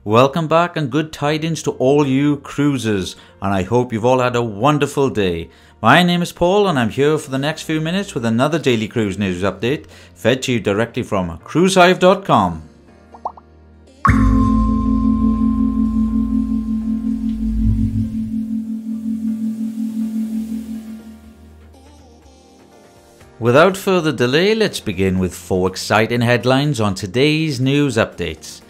Welcome back and good tidings to all you cruisers, and I hope you've all had a wonderful day. My name is Paul and I'm here for the next few minutes with another daily cruise news update fed to you directly from cruisehive.com. Without further delay, let's begin with 4 exciting headlines on today's news updates.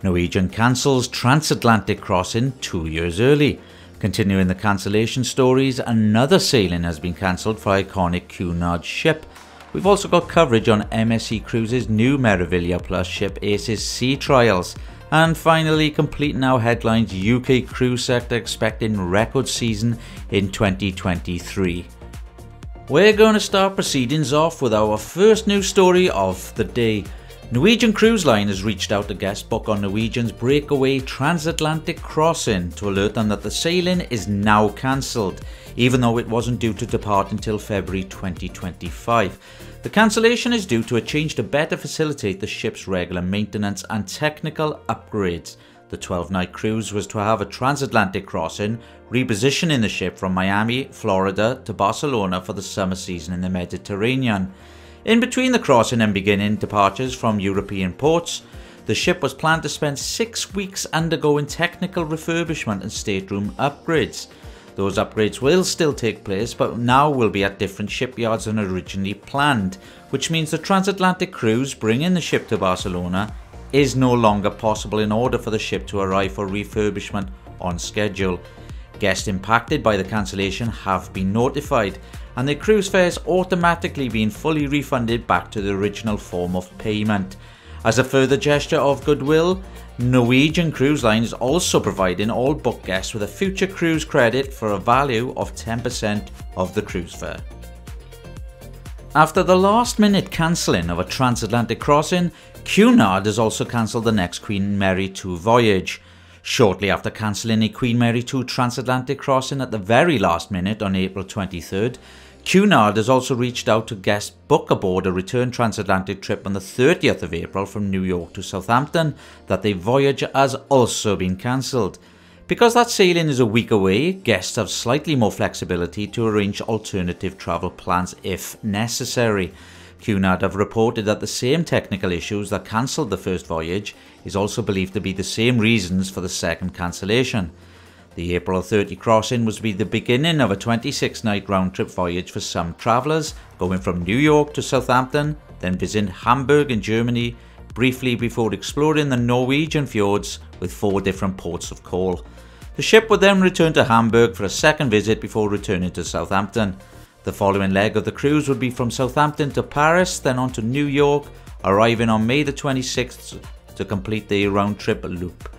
Norwegian cancels Transatlantic crossing 2 years early. Continuing the cancellation stories, another sailing has been cancelled for iconic Cunard ship. We've also got coverage on MSc Cruises' new Euribia Plus ship Ace's sea trials. And finally, completing our headlines, UK cruise sector expecting record season in 2023. We're going to start proceedings off with our first news story of the day. Norwegian Cruise Line has reached out to guest book on Norwegian's breakaway Transatlantic crossing to alert them that the sailing is now cancelled, even though it wasn't due to depart until February 2025. The cancellation is due to a change to better facilitate the ship's regular maintenance and technical upgrades. The 12-night cruise was to have a transatlantic crossing, repositioning the ship from Miami, Florida to Barcelona for the summer season in the Mediterranean. In between the crossing and beginning departures from European ports, the ship was planned to spend 6 weeks undergoing technical refurbishment and stateroom upgrades. Those upgrades will still take place, but now will be at different shipyards than originally planned, which means the transatlantic cruise bringing the ship to Barcelona is no longer possible in order for the ship to arrive for refurbishment on schedule. Guests impacted by the cancellation have been notified, and their cruise fares automatically being fully refunded back to the original form of payment. As a further gesture of goodwill, Norwegian Cruise Line is also providing all book guests with a future cruise credit for a value of 10% of the cruise fare. After the last-minute cancelling of a transatlantic crossing, Cunard has also cancelled the next Queen Mary 2 voyage. Shortly after cancelling a Queen Mary 2 transatlantic crossing at the very last minute on April 23rd, Cunard has also reached out to guests book aboard a return transatlantic trip on the 30th of April from New York to Southampton that their voyage has also been cancelled. Because that sailing is a week away, guests have slightly more flexibility to arrange alternative travel plans if necessary. Cunard have reported that the same technical issues that cancelled the first voyage is also believed to be the same reasons for the second cancellation. The April 30 crossing was to be the beginning of a 26-night round-trip voyage for some travellers, going from New York to Southampton, then visiting Hamburg in Germany, briefly before exploring the Norwegian fjords with 4 different ports of call. The ship would then return to Hamburg for a second visit before returning to Southampton. The following leg of the cruise would be from Southampton to Paris, then on to New York, arriving on May the 26th to complete the round-trip loop.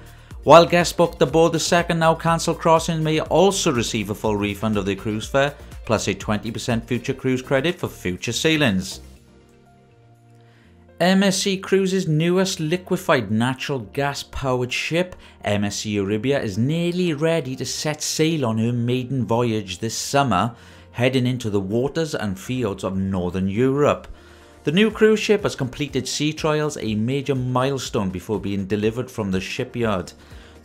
While guests booked aboard the second now cancelled crossing may also receive a full refund of their cruise fare, plus a 20% future cruise credit for future sailings. MSc Cruises' newest liquefied natural gas powered ship, MSc Euribia, is nearly ready to set sail on her maiden voyage this summer, heading into the waters and fields of Northern Europe. The new cruise ship has completed sea trials, a major milestone before being delivered from the shipyard.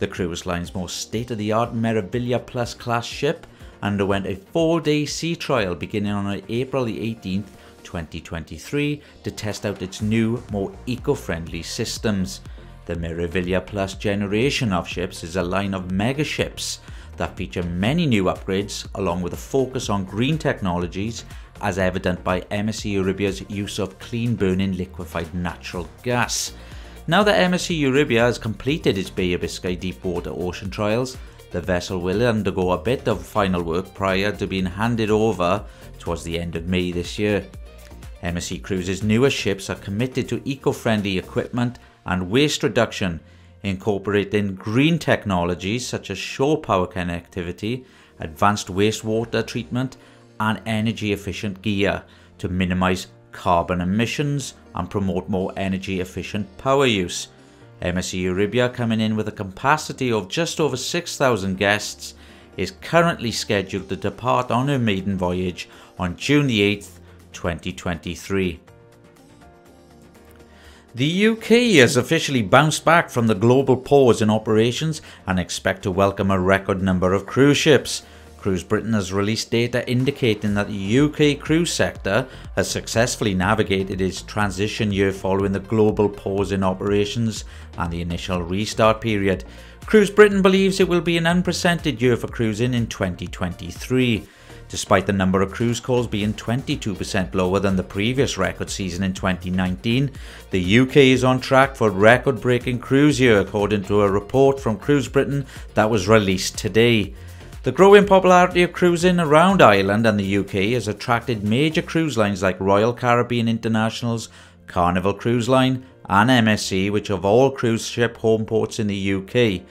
The cruise line's most state-of-the-art Euribia Plus class ship underwent a 4-day sea trial beginning on April the 18th, 2023 to test out its new, more eco-friendly systems. The Euribia Plus generation of ships is a line of mega ships that feature many new upgrades along with a focus on green technologies, as evident by MSc Euribia's use of clean burning liquefied natural gas. Now that MSc Euribia has completed its Bay of Biscay deepwater ocean trials, the vessel will undergo a bit of final work prior to being handed over towards the end of May this year. MSc Cruises' newer ships are committed to eco-friendly equipment and waste reduction, incorporating green technologies such as shore power connectivity, advanced wastewater treatment and energy efficient gear to minimise carbon emissions and promote more energy efficient power use. MSc Euribia, coming in with a capacity of just over 6,000 guests, is currently scheduled to depart on her maiden voyage on June the 8th, 2023. The UK has officially bounced back from the global pause in operations and expect to welcome a record number of cruise ships. Cruise Britain has released data indicating that the UK cruise sector has successfully navigated its transition year following the global pause in operations and the initial restart period. Cruise Britain believes it will be an unprecedented year for cruising in 2023. Despite the number of cruise calls being 22% lower than the previous record season in 2019, the UK is on track for a record-breaking cruise year according to a report from Cruise Britain that was released today. The growing popularity of cruising around Ireland and the UK has attracted major cruise lines like Royal Caribbean International's Carnival Cruise Line and MSc, which have all cruise ship home ports in the UK.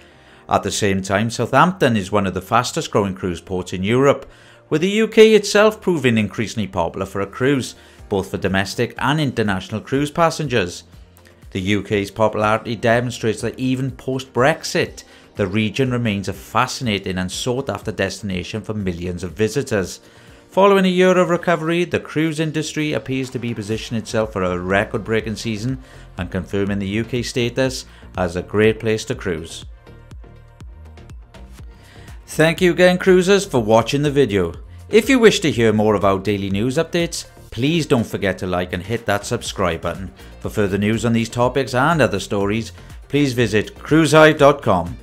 At the same time, Southampton is one of the fastest growing cruise ports in Europe, with the UK itself proving increasingly popular for a cruise, both for domestic and international cruise passengers. The UK's popularity demonstrates that even post-Brexit, the region remains a fascinating and sought-after destination for millions of visitors. Following a year of recovery, the cruise industry appears to be positioning itself for a record-breaking season and confirming the UK status as a great place to cruise. Thank you again, cruisers, for watching the video. If you wish to hear more of our daily news updates, please don't forget to like and hit that subscribe button. For further news on these topics and other stories, please visit cruisehive.com.